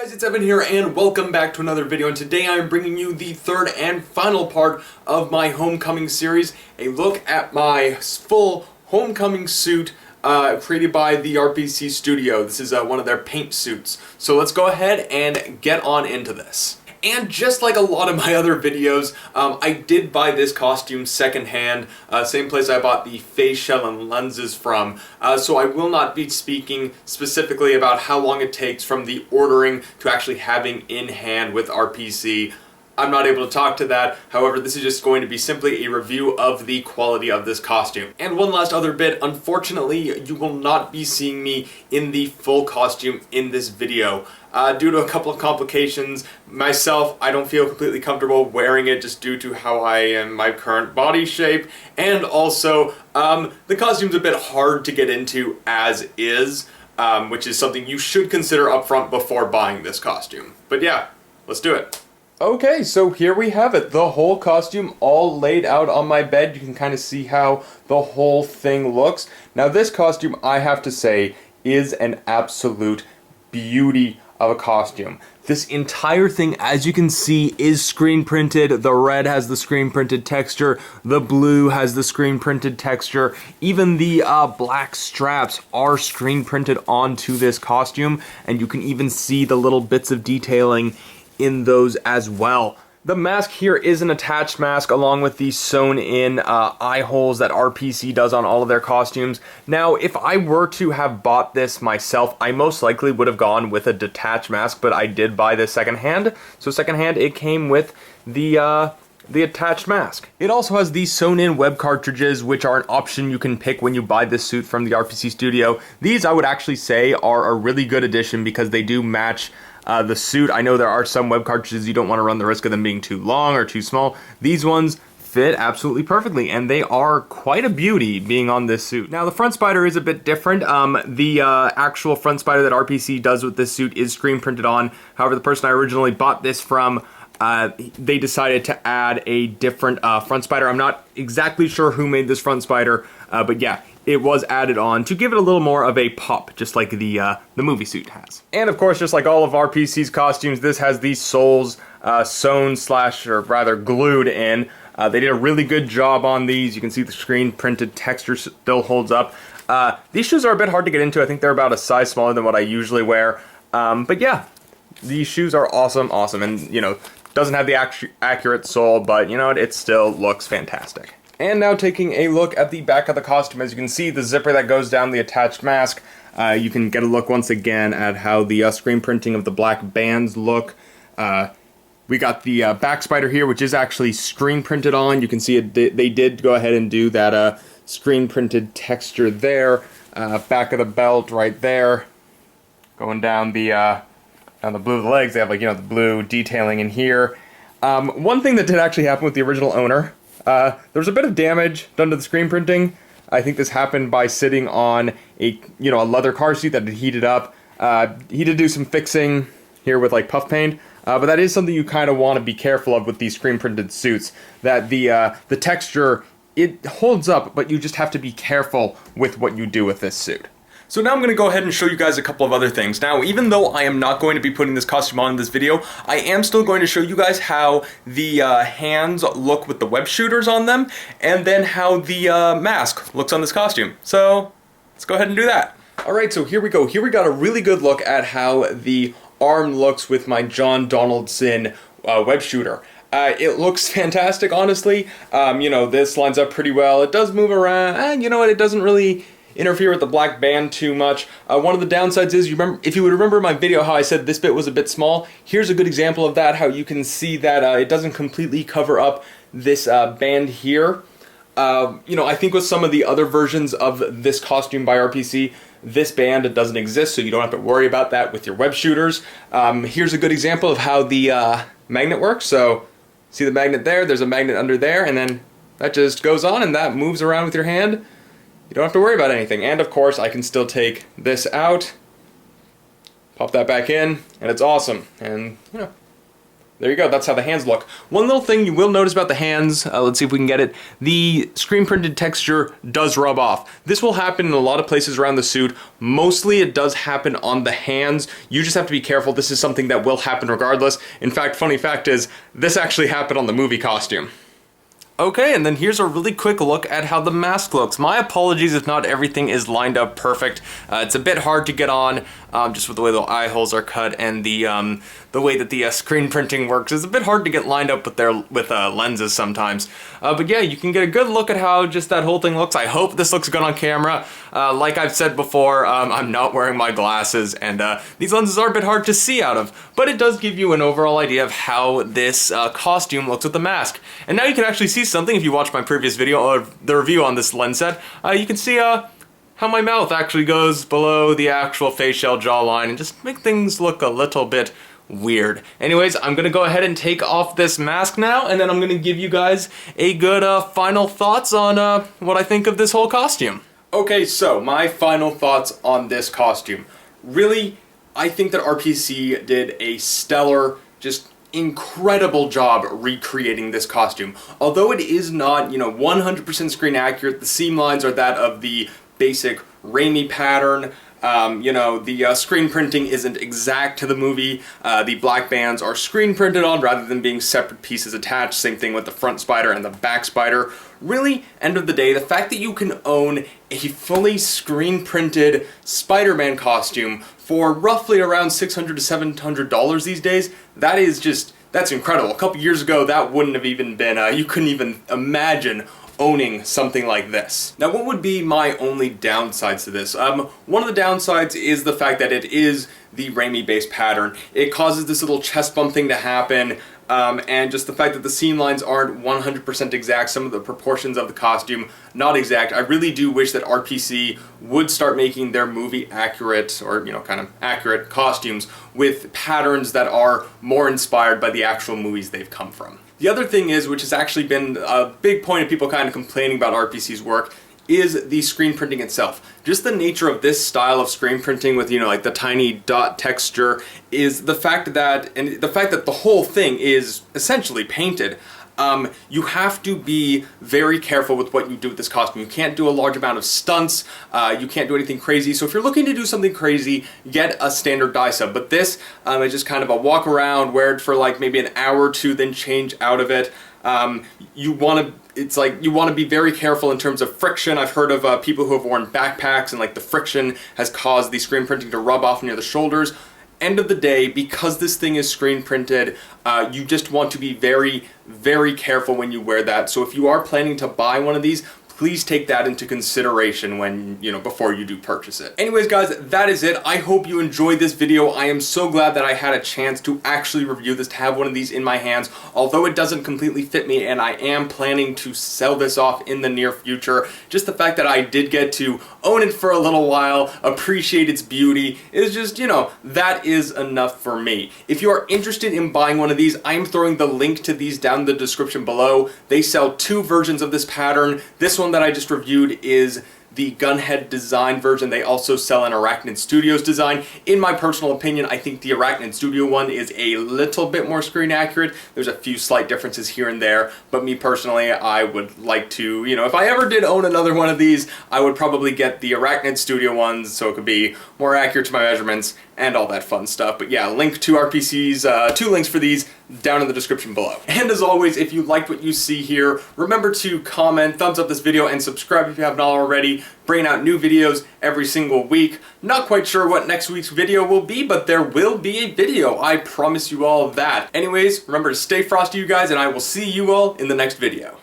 Guys, it's Evan here and welcome back to another video, and today I'm bringing you the third and final part of my Homecoming series, a look at my full Homecoming suit created by the RPC Studio. This is one of their paint suits. So let's go ahead and get on into this. And just like a lot of my other videos, I did buy this costume secondhand, same place I bought the face shell and lenses from, so I will not be speaking specifically about how long it takes from the ordering to actually having in hand with RPC. I'm not able to talk to that. However, this is just going to be simply a review of the quality of this costume. And one last other bit, unfortunately, you will not be seeing me in the full costume in this video. Due to a couple of complications, myself, I don't feel completely comfortable wearing it just due to how I am, my current body shape, and also, the costume's a bit hard to get into as is, which is something you should consider up front before buying this costume. But yeah, let's do it. Okay, so here we have it, the whole costume all laid out on my bed. You can kind of see how the whole thing looks. Now this costume, I have to say, is an absolute beauty of a costume. This entire thing, as you can see, is screen printed. The red has the screen printed texture, the blue has the screen printed texture, even the black straps are screen printed onto this costume, and you can even see the little bits of detailing in those as well. The mask here is an attached mask along with the sewn in eye holes that RPC does on all of their costumes. Now, if I were to have bought this myself, I most likely would have gone with a detached mask, but I did buy this secondhand. So secondhand, it came with the attached mask. It also has these sewn in web cartridges, which are an option you can pick when you buy this suit from the RPC Studio. These, I would actually say, are a really good addition because they do match the suit. I know there are some web cartridges you don't want to run the risk of them being too long or too small. These ones fit absolutely perfectly, and they are quite a beauty being on this suit. Now the front spider is a bit different. The actual front spider that RPC does with this suit is screen printed on. However, the person I originally bought this from, they decided to add a different front spider. I'm not exactly sure who made this front spider, but yeah, it was added on to give it a little more of a pop, just like the movie suit has. And of course, just like all of RPC's costumes, this has these soles sewn or rather glued in. They did a really good job on these. You can see the screen printed texture still holds up. These shoes are a bit hard to get into. I think they're about a size smaller than what I usually wear. But yeah, these shoes are awesome, and you know, doesn't have the accurate sole, but you know what, it still looks fantastic. And now taking a look at the back of the costume, as you can see, the zipper that goes down the attached mask. You can get a look once again at how the screen printing of the black bands look. We got the back spider here, which is actually screen printed on. You can see it, they did go ahead and do that screen printed texture there. Back of the belt right there. Going down the blue of the legs, they have, like, you know, the blue detailing in here. One thing that did actually happen with the original owner, there was a bit of damage done to the screen printing. I think this happened by sitting on a leather car seat that had heated up. He did do some fixing here with like puff paint, but that is something you kind of want to be careful of with these screen printed suits. That the texture, it holds up, but you just have to be careful with what you do with this suit. So now I'm going to go ahead and show you guys a couple of other things. Now, even though I am not going to be putting this costume on in this video, I am still going to show you guys how the hands look with the web shooters on them, and then how the mask looks on this costume. So let's go ahead and do that. Alright, so here we go. Here we got a really good look at how the arm looks with my John Donaldson web shooter. It looks fantastic, honestly. You know, this lines up pretty well. It does move around. You know what, it doesn't really interfere with the black band too much. One of the downsides is, if you would remember my video how I said this bit was a bit small, here's a good example of that, how you can see that it doesn't completely cover up this band here. You know, I think with some of the other versions of this costume by RPC, this band doesn't exist, so you don't have to worry about that with your web shooters. Here's a good example of how the magnet works. So, see the magnet there, there's a magnet under there, and then that just goes on and that moves around with your hand. You don't have to worry about anything. And of course, I can still take this out, pop that back in, and it's awesome. And, you know, There you go, that's how the hands look. One little thing you will notice about the hands, let's see if we can get it, the screen printed texture does rub off. This will happen in a lot of places around the suit. Mostly it does happen on the hands. You just have to be careful. This is something that will happen regardless. In fact, funny fact is, this actually happened on the movie costume. Okay, and then here's a really quick look at how the mask looks. My apologies if not everything is lined up perfect. It's a bit hard to get on, just with the way the eye holes are cut, and the way that the screen printing works. It's a bit hard to get lined up with lenses sometimes. But yeah, you can get a good look at how just that whole thing looks. I hope this looks good on camera. Like I've said before, I'm not wearing my glasses, and these lenses are a bit hard to see out of, but it does give you an overall idea of how this costume looks with the mask. And now you can actually see something if you watch my previous video, or the review on this lens set. You can see how my mouth actually goes below the actual facial jawline and just make things look a little bit weird. Anyways, I'm gonna go ahead and take off this mask now, and then I'm gonna give you guys a good final thoughts on what I think of this whole costume. Okay, so my final thoughts on this costume. Really, I think that RPC did a stellar, just incredible job recreating this costume. Although it is not, 100% screen accurate, the seam lines are that of the basic Raimi pattern. The screen printing isn't exact to the movie. The black bands are screen printed on rather than being separate pieces attached. Same thing with the front spider and the back spider. Really, end of the day, the fact that you can own a fully screen printed Spider-Man costume for roughly around $600 to $700 these days, that's incredible. A couple years ago, that wouldn't have even been, you couldn't even imagine owning something like this. Now, what would be my only downsides to this? One of the downsides is the fact that it is the Raimi-based pattern. It causes this little chest bump thing to happen, and just the fact that the seam lines aren't 100% exact, some of the proportions of the costume not exact. I really do wish that RPC would start making their movie accurate, or kind of accurate costumes with patterns that are more inspired by the actual movies they've come from. The other thing is, which has actually been a big point of people kind of complaining about RPC's work, is the screen printing itself. Just the nature of this style of screen printing with, like the tiny dot texture, is the fact that, the whole thing is essentially painted. You have to be very careful with what you do with this costume. You can't do a large amount of stunts, you can't do anything crazy, so if you're looking to do something crazy, get a standard dye sub. But this is just kind of a walk around, wear it for like maybe an hour or two, then change out of it. You want to be very careful in terms of friction. I've heard of people who have worn backpacks and like the friction has caused the screen printing to rub off near the shoulders. End of the day, because this thing is screen printed, you just want to be very, very careful when you wear that. So if you are planning to buy one of these, please take that into consideration when, before you do purchase it. Anyways, guys, that is it. I hope you enjoyed this video. I am so glad that I had a chance to actually review this, to have one of these in my hands. Although it doesn't completely fit me, and I am planning to sell this off in the near future, just the fact that I did get to own it for a little while, appreciate its beauty, is just, that is enough for me. If you are interested in buying one of these, I am throwing the link to these down in the description below. They sell 2 versions of this pattern. This one that I just reviewed is the Gunhead design version. They also sell an Arachnid Studios design. In my personal opinion, I think the Arachnid Studio one is a little bit more screen accurate. There's a few slight differences here and there, but me personally, I would like to, if I ever did own another one of these, I would probably get the Arachnid Studio ones so it could be more accurate to my measurements and all that fun stuff. But yeah, link to RPC's, 2 links for these down in the description below. And as always, if you liked what you see here, remember to comment, thumbs up this video, and subscribe if you have not already. Bringing out new videos every single week. Not quite sure what next week's video will be, but there will be a video. I promise you all that. Anyways, remember to stay frosty, you guys, and I will see you all in the next video.